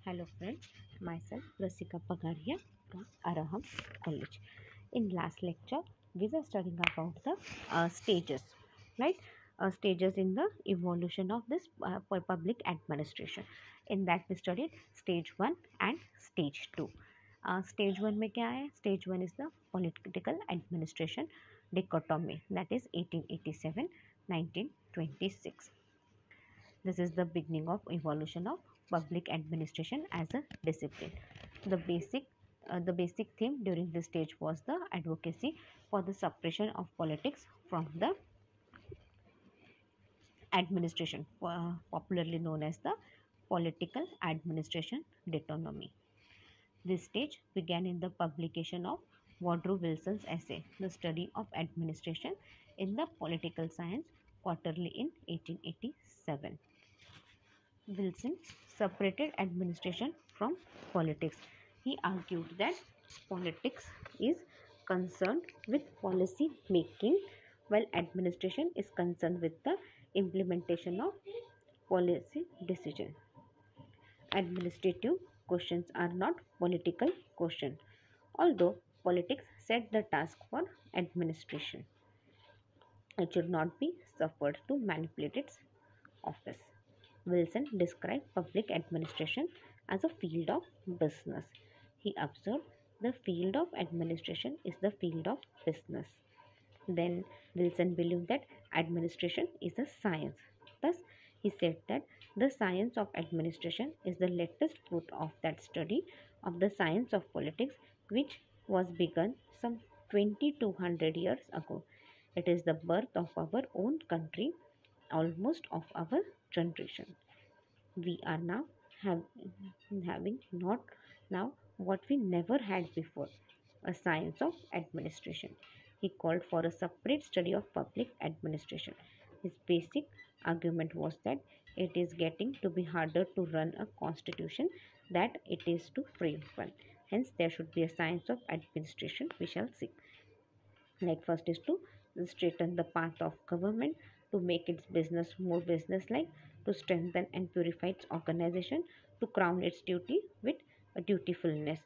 Hello friends, myself Rasika Pagaria from Araham College. In last lecture, we were studying about the stages, right? Stages in the evolution of this public administration. In that we studied stage 1 and stage 2. Stage 1 में क्या है? Stage 1 is the political administration dichotomy, that is 1887-1926. This is the beginning of evolution of public administration as a discipline. The basic theme during this stage was the advocacy for the suppression of politics from the administration, popularly known as the political administration autonomy. This stage began in the publication of Woodrow Wilson's essay, The Study of Administration in the Political Science, quarterly in 1887. Wilson separated administration from politics. He argued that politics is concerned with policy making, while administration is concerned with the implementation of policy decision. Administrative questions are not political questions, although politics set the task for administration. It should not be suffered to manipulate its office. Wilson described public administration as a field of business. He observed the field of administration is the field of business. Then Wilson believed that administration is a science. Thus, he said that the science of administration is the latest fruit of that study of the science of politics, which was begun some 2200 years ago. It is the birth of our own country, almost of our generation. We are now having not now what we never had before, a science of administration. He called for a separate study of public administration. His basic argument was that it is getting to be harder to run a constitution than it is to frame one. Hence, there should be a science of administration. We shall see. Like first is to straighten the path of government, to make its business more business-like, to strengthen and purify its organization, to crown its duty with a dutifulness.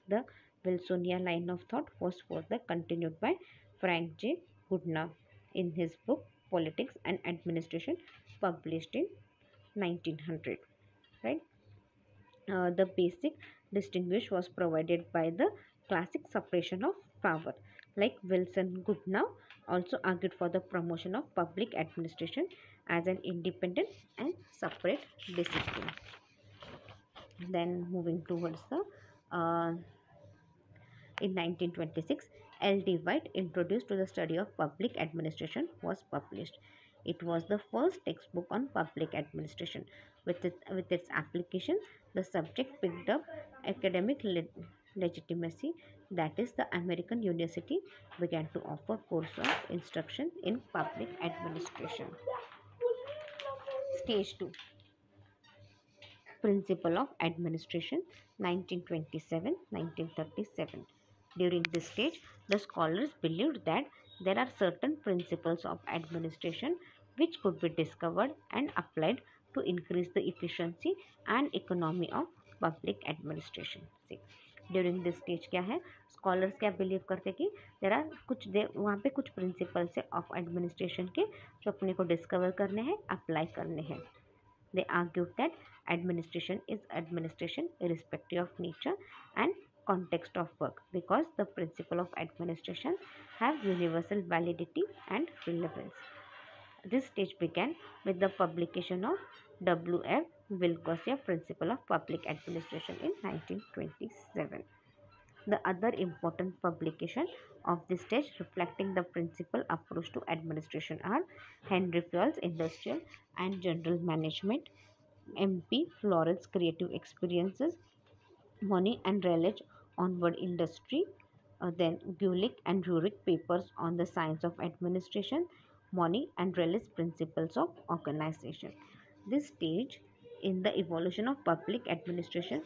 The Wilsonian line of thought was further continued by Frank J. Goodenough in his book Politics and Administration, published in 1900. Right? The basic distinguish was provided by the classic separation of power. Like Wilson Goodenough also argued for the promotion of public administration as an independent and separate discipline. Then moving towards the in 1926, L.D. White introduced to the study of public administration was published. It was the first textbook on public administration. With its application, the subject picked up academic legitimacy. That is, the American university began to offer course of instruction in public administration. Stage 2. Principle of Administration, 1927-1937. During this stage, the scholars believed that there are certain principles of administration which could be discovered and applied to increase the efficiency and economy of public administration. See, during this stage क्या है, scholars क्या believe करते कि there are कुछ वहाँ पे कुछ principles है ऑफ एडमिनिस्ट्रेशन के जो अपने को डिस्कवर करने हैं, अप्लाई करने हैं. They argued that administration is administration irrespective of nature and context of work because the principle of administration have universal validity and relevance. This stage began with the publication of W.F. Wilcox's Principle of Public Administration in 1927. The other important publication of this stage reflecting the principal approach to administration are Henry Fayol's Industrial and General Management, M.P. Florence's Creative Experiences, Money and Relish Onward Industry, then Gulick and Rurik Papers on the Science of Administration, Money and Relish Principles of Organization. This stage in the evolution of public administration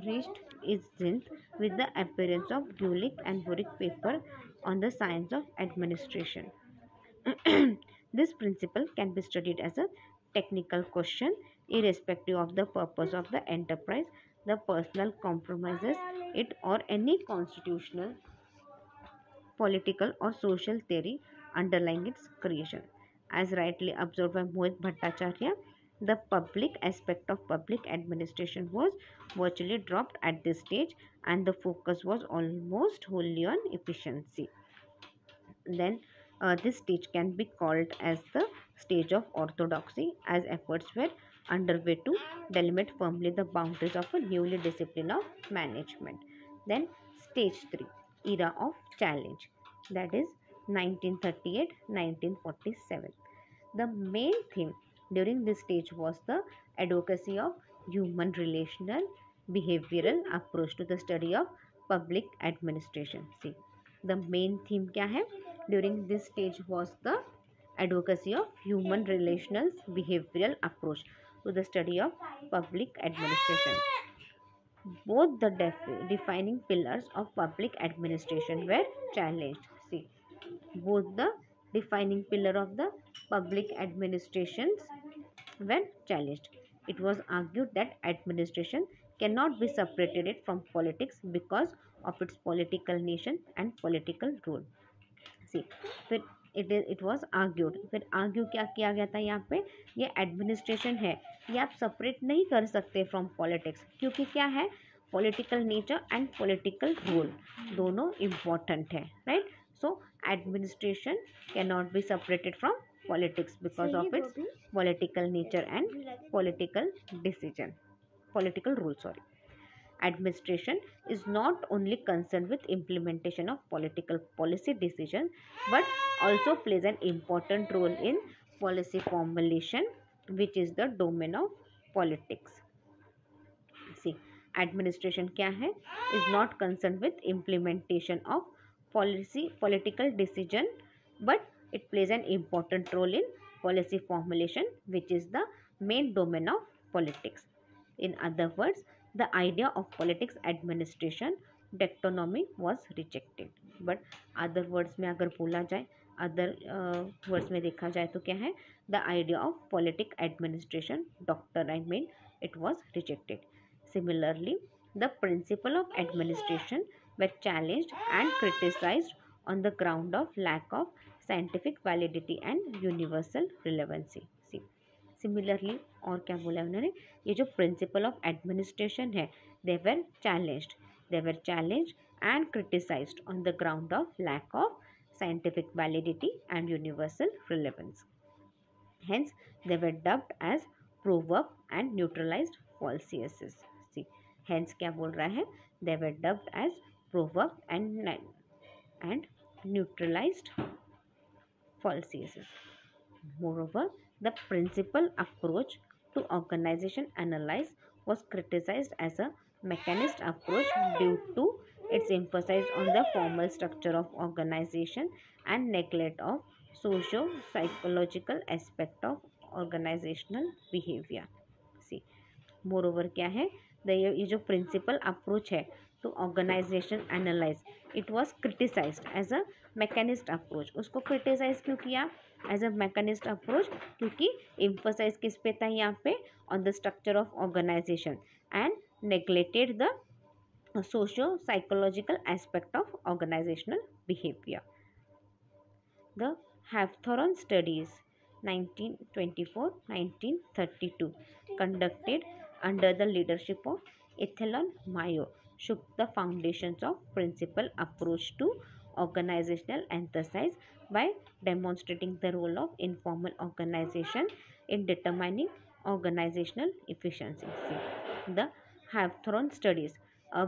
reached its zenith with the appearance of Gulick and Rurik paper on the science of administration. This principle can be studied as a technical question irrespective of the purpose of the enterprise, the personal compromises it, or any constitutional, political, or social theory underlying its creation. As rightly observed by Mohit Bhattacharya, the public aspect of public administration was virtually dropped at this stage, and the focus was almost wholly on efficiency. Then this stage can be called as the stage of orthodoxy, as efforts were underway to delimit firmly the boundaries of a newly discipline of management. Then stage 3, era of challenge, that is 1938-1947. The main theme during this stage was the advocacy of human relational behavioral approach to the study of public administration. See, the main theme क्या है during this stage was the advocacy of human relational behavioral approach to the study of public administration. Both the defining pillars of public administration were challenged. See, both the defining pillar of the public administrations were challenged. It was argued that administration cannot be separated from politics because of its political nature and political role. सी फिर it was argued, फिर argue क्या किया गया था यहाँ पे, ये administration है, ये आप सेपरेट नहीं कर सकते फ्रॉम पॉलिटिक्स, क्योंकि क्या है, political nature and political role दोनों इम्पॉर्टेंट है, right. So administration can not be separated from politics because of its political nature and political decision, political rule, sorry. Administration is not only concerned with implementation of political policy decisions but also plays an important role in policy formulation, which is the domain of politics. See, administration क्या है, is not concerned with implementation of political decision but it plays an important role in policy formulation, which is the main domain of politics. In other words, the idea of politics administration dichotomy was rejected. But other words में अगर बोला जाए, other words में देखा जाए तो क्या है, the idea of politic administration doctor I mean it was rejected. Similarly the principal of administration were challenged and criticized on the ground of lack of scientific validity and universal relevancy. See, similarly और क्या बोला उन्होंने, ये जो principal of administration है, they were challenged and criticized on the ground of lack of scientific validity and universal relevance. Hence they were dubbed as proverb and neutralized fallacies. See, hence क्या बोल रहा है, they were dubbed as proverb and neutralized falsities. Moreover, the principal approach to organization analysis was criticized as a mechanist approach due to its emphasis on the formal structure of organization and neglect of socio-psychological aspect of organizational behavior. See, moreover क्या है, ये जो principal approach है to organization analyze, it was criticized as a mechanist approach. उसको criticize क्यों किया as a mechanist approach, क्योंकि emphasize किस पे था यहाँ पे, on the structure of organization and neglected the socio psychological aspect of organizational behaviour. The Hawthorne studies 1924-1932 conducted under the leadership of Ethelon Mayo shook the foundations of principal approach to organizational exercise by demonstrating the role of informal organization in determining organizational efficiency. The Hawthorne studies,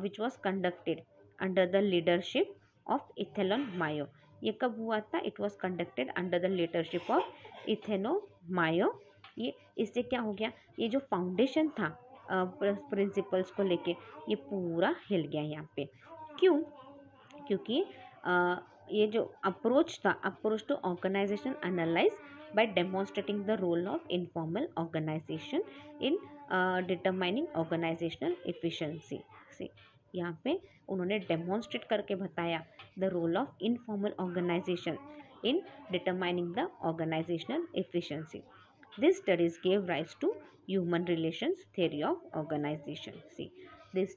which was conducted under the leadership of Ethelon Mayo. ये कब हुआ था, it was conducted under the leadership of Elton Mayo. ये इससे क्या हो गया, ये जो फाउंडेशन था प्रिंसिपल्स को लेके, ये पूरा हिल गया यहाँ पे. क्यों, क्योंकि ये जो अप्रोच था, approach to organization analyze by demonstrating the role of informal organization in determining organizational efficiency. से यहाँ पे उन्होंने डेमोन्स्ट्रेट करके बताया the role of informal organization in determining the organizational efficiency. This studies gave rise to human relations theory of organization. See, this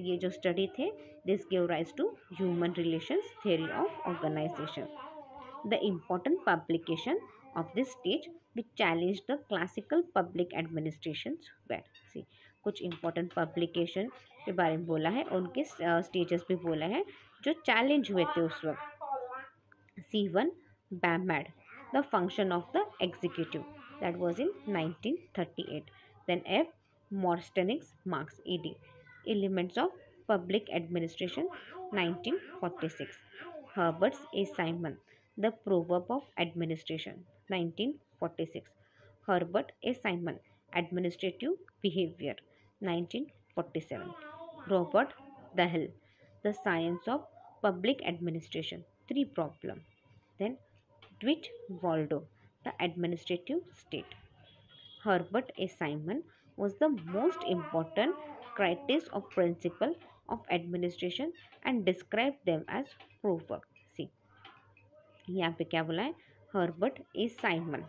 ये जो study थे, this gave rise to human relations theory of organization. The important publication of this stage which challenged the classical public administrations were. See, कुछ important publication के बारे में बोला है, उनके stages भी बोला है जो challenge हुए थे उस वक्त. C1 BAMAD, the function of the executive, that was in 1938. Then F Morstening's Marx ED, elements of public administration, 1946. Herbert's A Simon, the proverb of administration, 1946. Herbert A Simon, administrative behavior, 1947. Robert Dahl, the science of public administration, three problem. Then Dwight Waldo, the administrative state. Herbert A. Simon was the most important critics of principle of administration and described them as proverb. See, यहाँ पे क्या बोला है? Herbert A Simon.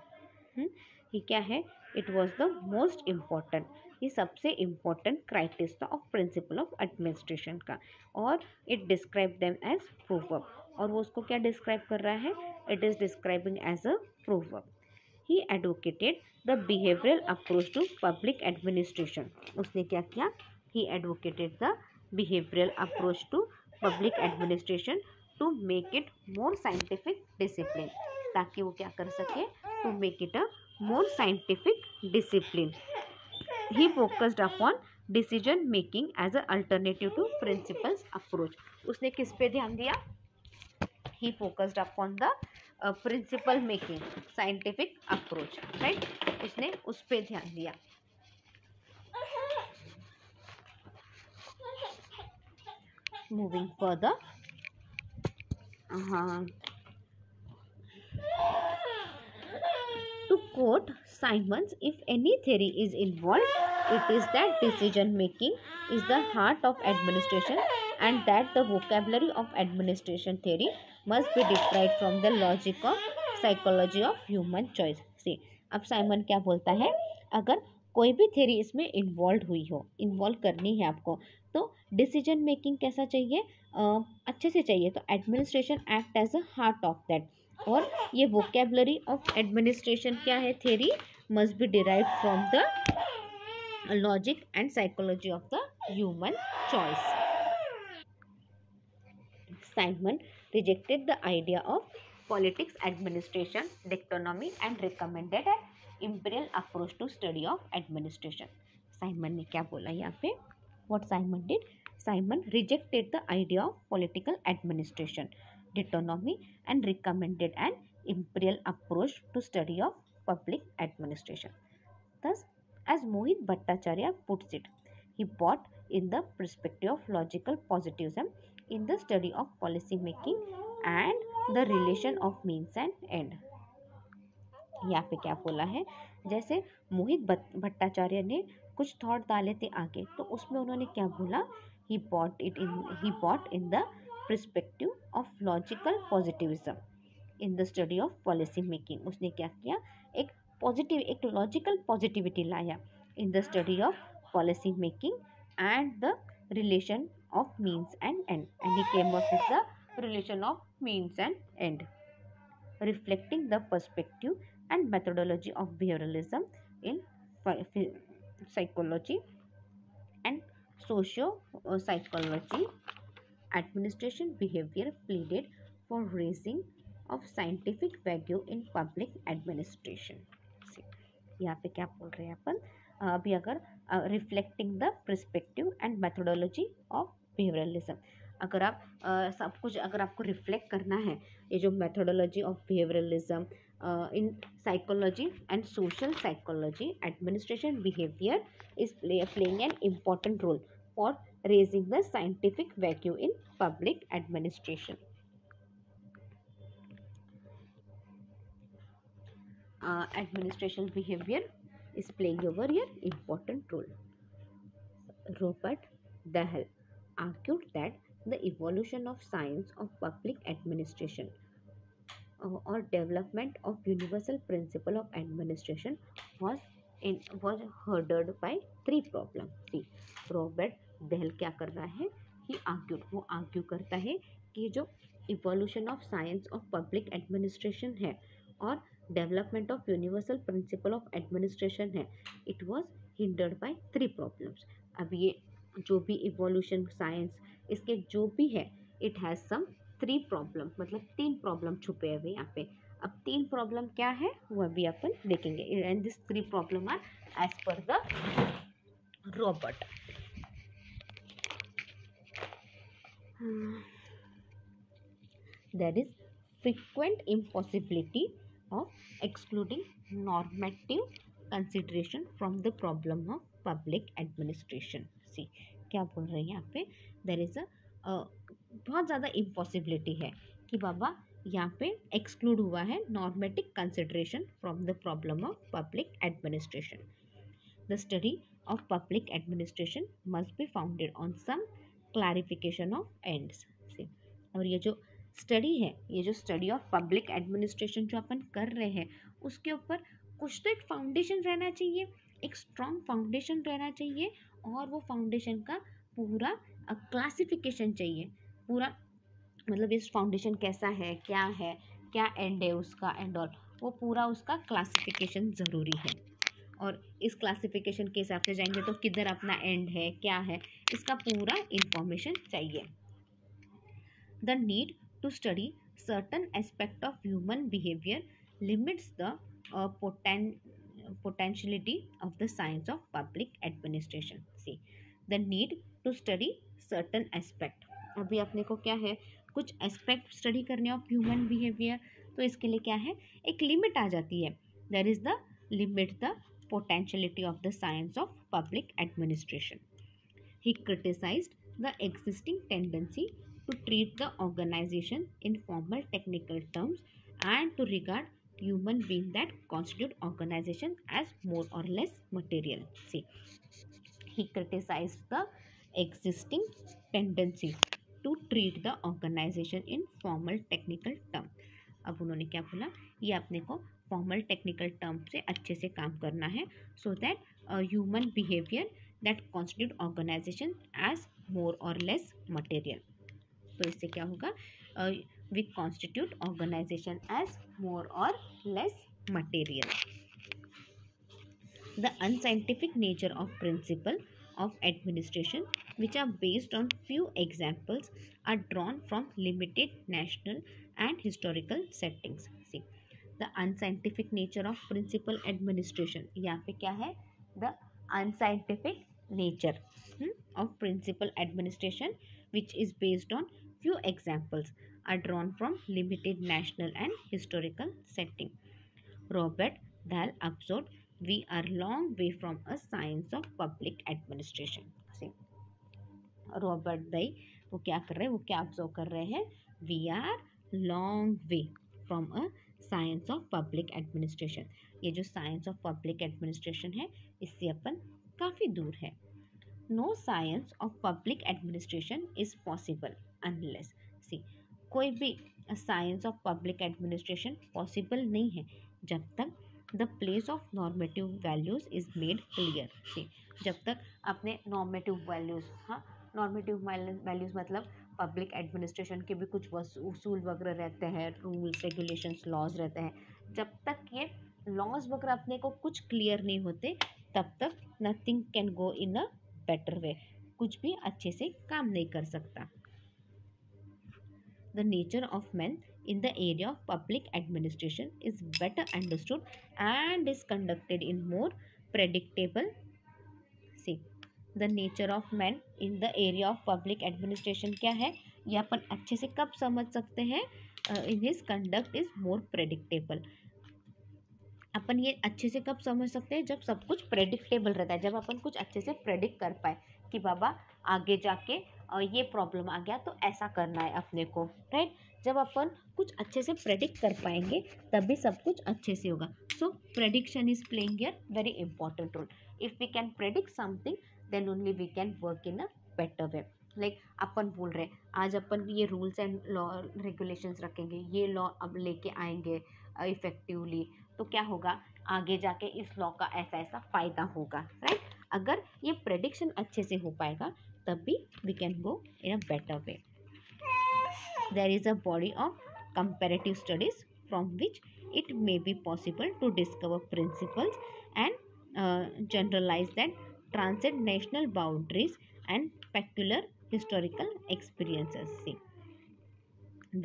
ये क्या है? It was the most important, ये सबसे important criteria of principle of administration का, और it describe them as proverb. और वो उसको क्या डिस्क्राइब कर रहा है? It is describing as a proverb. He advocated the behavioural approach to public administration. उसने क्या किया? He advocated the behavioural approach to public administration to make it more scientific discipline, ताकि वो क्या कर सके? To make it a more scientific discipline. He focused upon decision making as an alternative to principles approach. उसने किस पे ध्यान दिया? He focused upon the principle making scientific approach, right. उसने उस पे ध्यान दिया. Moving further, to quote Simons, if any theory is involved, it is that decision making is the heart of administration and that the vocabulary of administration theory must be derived from the logic of psychology of human choice. See, अब Simon क्या बोलता है? अगर कोई भी theory इसमें involve हुई हो, इन्वॉल्व करनी है आपको, तो डिसीजन मेकिंग कैसा चाहिए? अच्छे से चाहिए. तो administration act as a heart of that. और ये वोकेबलरी ऑफ एडमिनिस्ट्रेशन क्या है? Theory must be derive from the logic and psychology of the human choice. Simon rejected the idea of politics administration dichotomy and recommended an imperial approach to study of administration. Simon ने क्या बोला यहाँ पे? What Simon did? Simon rejected the idea of political administration dichotomy and recommended an imperial approach to study of public administration. Thus, as Mohit Bhattacharya puts it, he brought in the perspective of logical positivism in the study of policy making and the relation of means and end. यहाँ पे क्या बोला है? जैसे मोहित भट्टाचार्य ने कुछ thought डाले थे आगे, तो उसमें उन्होंने क्या बोला? he brought in the perspective of logical positivism in the study of policy making. उसने क्या किया? एक पॉजिटिव, एक लॉजिकल पॉजिटिविटी लाया in the study of policy making and the relation of means and end, and he came up with the relation of means and end, reflecting the perspective and methodology of behavioralism in psychology and socio psychology. Administration behavior pleaded for raising of scientific value in public administration. यहाँ पे क्या बोल रहे हैं अपन? अभी अगर reflecting the perspective and methodology of behaviourism, अगर आप सब कुछ अगर आपको रिफ्लेक्ट करना है, ये जो methodology of behaviouralism in psychology and social psychology, administration behaviour is playing an important role for raising the scientific value in public administration. Administration behavior is playing over here important role. Robert Dahl argued that the evolution of science of public administration or development of universal principle of administration was was hurdled by three problems. See, Robert Bell क्या कर रहा है, ही argued, वो argue करता है कि जो evolution of science of public administration है और development of universal principle of administration है, it was hindered by three problems. अब ये जो भी इवोल्यूशन साइंस इसके जो भी है, it has some three problem, मतलब तीन प्रॉब्लम छुपे हुए यहाँ पे. अब तीन प्रॉब्लम क्या है वो अभी अपन देखेंगे. And this three problem are as per the Robert. There is frequent impossibility of excluding normative consideration from the problem of public administration. See, क्या बोल रहे हैं यहाँ पे, there is a बहुत ज़्यादा impossibility है कि बाबा यहाँ पे exclude हुआ है normative consideration from the problem of public administration. The study of public administration must be founded on some clarification of ends. See, और ये जो स्टडी है, ये जो स्टडी ऑफ पब्लिक एडमिनिस्ट्रेशन जो अपन कर रहे हैं, उसके ऊपर कुछ तो एक फाउंडेशन रहना चाहिए, एक स्ट्रॉन्ग फाउंडेशन रहना चाहिए, और वो फाउंडेशन का पूरा क्लासिफिकेशन चाहिए. पूरा मतलब इस फाउंडेशन कैसा है, क्या एंड है उसका एंड ऑल, वो पूरा उसका क्लासिफिकेशन ज़रूरी है. और इस क्लासिफिकेशन के हिसाब से जाएंगे तो किधर अपना एंड है, क्या है, इसका पूरा इंफॉर्मेशन चाहिए. The need to study certain aspect of human behavior limits the potentiality of the science of public administration. See, the need to study certain aspect. अभी अपने को क्या है, कुछ एस्पेक्ट स्टडी करने ऑफ ह्यूमन बिहेवियर, तो इसके लिए क्या है, एक लिमिट आ जाती है. There is the limit the potentiality of the science of public administration. He criticized the existing tendency to treat the organization in formal technical terms and to regard human beings that constitute organization as more or less material. See, he criticized the existing tendency to treat the organization in formal technical term. अब उन्होंने क्या बोला, ये अपने को formal technical term से अच्छे से काम करना है, so that human behaviour that constitute organization as more और लेस मटेरियल. तो इससे क्या होगा, we constitute organization as more और less material. The unscientific nature of principle of administration, which are based on few examples, are drawn from limited national and historical settings. See, the unscientific nature of principal administration. यहाँ पे क्या है, the unscientific nature of principal administration, which is based on few examples, are drawn from limited national and historical setting. Robert Dahl observed, we are long way from a science of public administration. See, Robert Dahl वो क्या कर रहे हैं, वो क्या observe कर रहे हैं, we are long way from a science of public administration. ये जो साइंस ऑफ पब्लिक एडमिनिस्ट्रेशन है, इससे अपन काफ़ी दूर है. No science of public administration is possible unless. See, कोई भी science of public administration possible नहीं है जब तक the place of normative values is made clear. See, जब तक अपने नॉर्मेटिव वैल्यूज़, हाँ, नॉर्मेटिव वैल्यूज़ मतलब पब्लिक एडमिनिस्ट्रेशन के भी कुछ उसूल वगैरह रहते हैं, रूल्स रेगुलेशंस लॉज रहते हैं, जब तक ये लॉज वगैरह अपने को कुछ क्लियर नहीं होते, तब तक nothing can go in a better वे. कुछ भी अच्छे से काम नहीं कर सकता. The nature of men in the area of public administration is better understood and is conducted in more predictable. See, the nature of men in the area of public administration क्या है, ये अपन अच्छे से कब समझ सकते हैं, in his conduct is more predictable. अपन ये अच्छे से कब समझ सकते हैं, जब सब कुछ प्रेडिक्टेबल रहता है, जब अपन कुछ अच्छे से प्रेडिक्ट कर पाए कि बाबा आगे जाके ये प्रॉब्लम आ गया तो ऐसा करना है अपने को, राइट. जब अपन कुछ अच्छे से प्रेडिक्ट कर पाएंगे तभी सब कुछ अच्छे से होगा. So prediction is playing here very important role. If we can predict something then only we can work in a better way. Like अपन बोल रहे हैं आज अपन ये रूल्स एंड लॉ रेगुलेशंस रखेंगे, ये लॉ अब लेके आएंगे इफेक्टिवली, तो क्या होगा आगे जाके इस लॉ का ऐसा ऐसा फायदा होगा, राइट। अगर ये प्रेडिक्शन अच्छे से हो पाएगा तब भी we can go in a better way. There is a body of comparative studies from which it may be possible to discover principles and generalize that transcend national boundaries and peculiar historical experiences. See,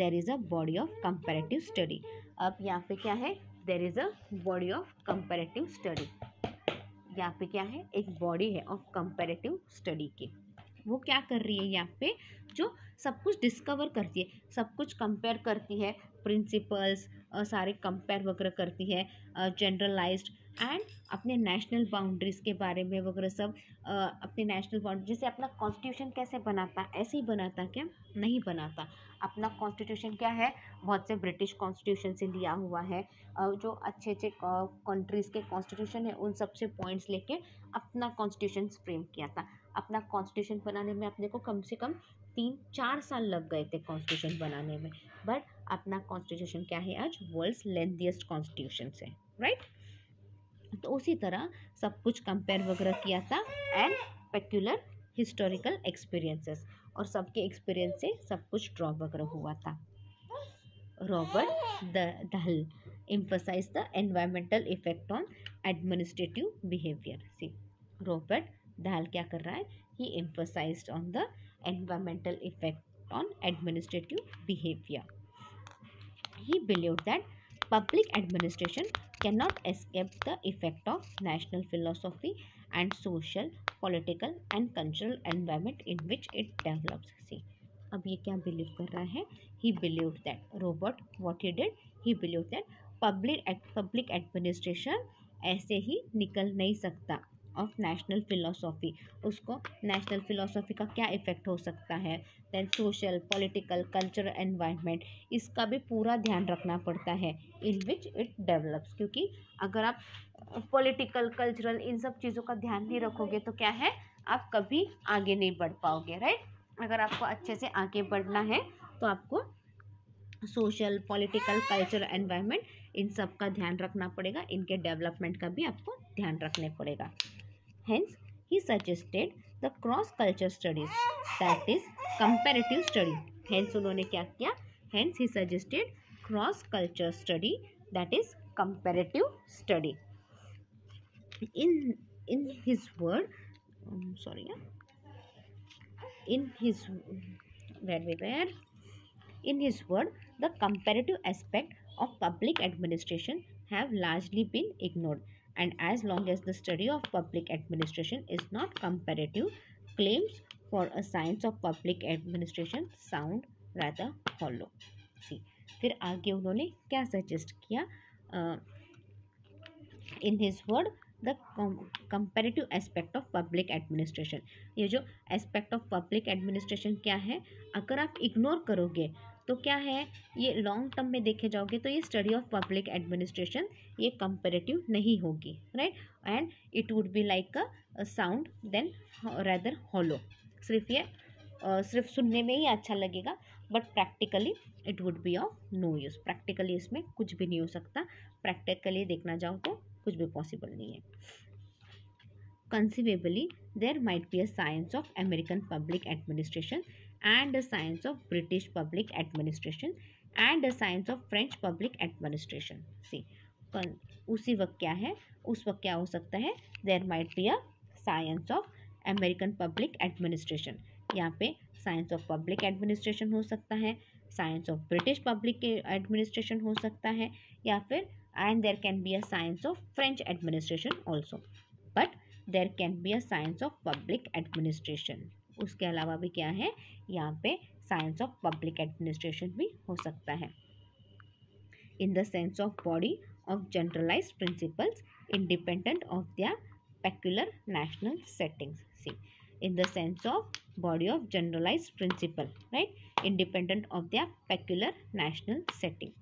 there is a body of comparative study. अब यहाँ पे क्या है? There is a body of comparative study. यहाँ पे क्या है? एक बॉडी है ऑफ कंपेरेटिव स्टडी की। वो क्या कर रही है यहाँ पे? जो सब कुछ डिस्कवर करती है, सब कुछ कंपेयर करती है, प्रिंसिपल्स सारे कंपेयर वगैरह करती है, जनरलाइज्ड एंड अपने नेशनल बाउंड्रीज के बारे में वगैरह सब। अपने नेशनल बाउंड्री जैसे अपना कॉन्स्टिट्यूशन कैसे बनाता, ऐसे ही बनाता क्या? नहीं बनाता। अपना कॉन्स्टिट्यूशन क्या है? बहुत से ब्रिटिश कॉन्स्टिट्यूशन से लिया हुआ है। जो अच्छे अच्छे कंट्रीज़ के कॉन्स्टिट्यूशन है उन सब से पॉइंट्स लेके अपना कॉन्स्टिट्यूशन फ्रेम किया था। अपना कॉन्स्टिट्यूशन बनाने में अपने को कम से कम 3-4 साल लग गए थे कॉन्स्टिट्यूशन बनाने में, बट अपना कॉन्स्टिट्यूशन क्या है आज? वर्ल्ड्स लेंथीएस्ट कॉन्स्टिट्यूशन है, राइट। तो उसी तरह सब कुछ कंपेयर वगैरह किया था एंड पेक्युलर हिस्टोरिकल एक्सपीरियंसेस, और सबके एक्सपीरियंस से सब कुछ ड्रॉ वगैरह हुआ था। Robert Dahl emphasize the environmental effect on administrative behavior. See, Robert Dahl क्या कर रहा है? He emphasized on the environmental effect on administrative behavior. He believed that public administration cannot escape the effect of national philosophy and social, political and cultural environment in which it develops. See, अब ये क्या believe कर रहा है? He believed that Robert, what he did, he believed that public administration ऐसे ही निकल नहीं सकता ऑफ नेशनल फिलोसॉफी। उसको नेशनल फिलोसॉफी का क्या इफेक्ट हो सकता है, then social, political, cultural environment, इसका भी पूरा ध्यान रखना पड़ता है इन विच इट डेवलप्स। क्योंकि अगर आप पॉलिटिकल, कल्चरल इन सब चीज़ों का ध्यान नहीं रखोगे तो क्या है, आप कभी आगे नहीं बढ़ पाओगे, राइट। अगर आपको अच्छे से आगे बढ़ना है तो आपको social, political, culture, environment in सब का ध्यान रखना पड़ेगा, इनके डेवलपमेंट का भी आपको ध्यान रखने पड़ेगा। Hence, he suggested the cross culture studies, that is comparative study. Hence, उन्होंने क्या किया? Hence, he suggested cross culture study, that is comparative study. In his word, sorry, in his where we were. In his word, the comparative aspect of public administration have largely been ignored, and as long as the study of public administration is not comparative, claims for a science of public administration sound rather hollow. See, फिर आगे उन्होंने क्या suggest किया? In his word, the comparative aspect of public administration. ये जो aspect of public administration क्या है, अगर आप इग्नोर करोगे तो क्या है, ये लॉन्ग टर्म में देखे जाओगे तो ये स्टडी ऑफ पब्लिक एडमिनिस्ट्रेशन ये कंपेरेटिव नहीं होगी, right. And it would be like a sound then rather hollow. सिर्फ ये सिर्फ सुनने में ही अच्छा लगेगा, but practically it would be of no use. Practically इसमें कुछ भी नहीं हो सकता, प्रैक्टिकली देखना जाओ तो कुछ भी पॉसिबल नहीं है। Conceivably, there might be a science of American public administration and a science of British public administration and a science of French public administration. See, उसी वक्त क्या है, उस वक्त क्या हो सकता है? There might be a science of American public administration. यहाँ पे साइंस ऑफ पब्लिक एडमिनिस्ट्रेशन हो सकता है, science of British public administration हो सकता है, या फिर and there can be a science of French administration also, but there can be a science of public administration. उसके अलावा भी क्या है, यहाँ पे साइंस ऑफ पब्लिक एडमिनिस्ट्रेशन भी हो सकता है। In the sense of body of generalized principles independent of their peculiar national settings. See, in the sense of body of generalized principle, right, independent of their peculiar national setting.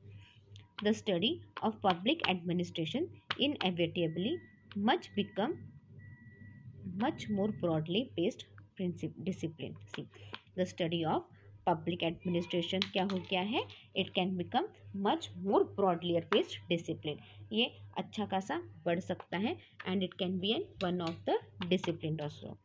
The study of public administration inevitably become much more broadly based discipline. See, the study of public administration क्या हो गया है, it can become much more broadlier based discipline, ये अच्छा खासा बढ़ सकता है and it can be an one of the discipline also,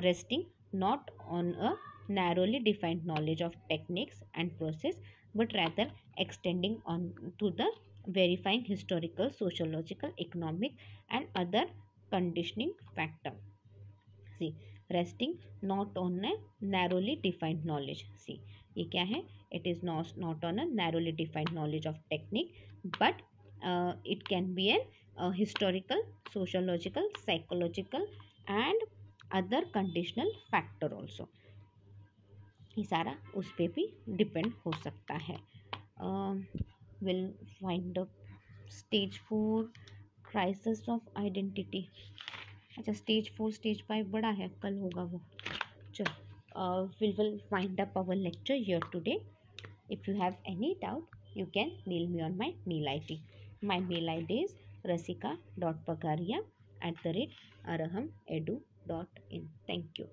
resting not on a narrowly defined knowledge of techniques and process but rather extending on to the verifying historical, sociological, economic and other conditioning factor. See, resting not on a narrowly defined knowledge. See, ये क्या है, it is not on a narrowly defined knowledge of technique but it can be an historical, sociological, psychological and other conditional factor also, ये सारा उस पर भी depend हो सकता है. Will find a stage 4 crisis of identity. अच्छा, stage 4 stage 5 बड़ा है, कल होगा वो. चलो, will find up our lecture here today. If you have any doubt you can mail me on my mail id. My mail id is rasika.pagaria@arahamedu.in. Thank you.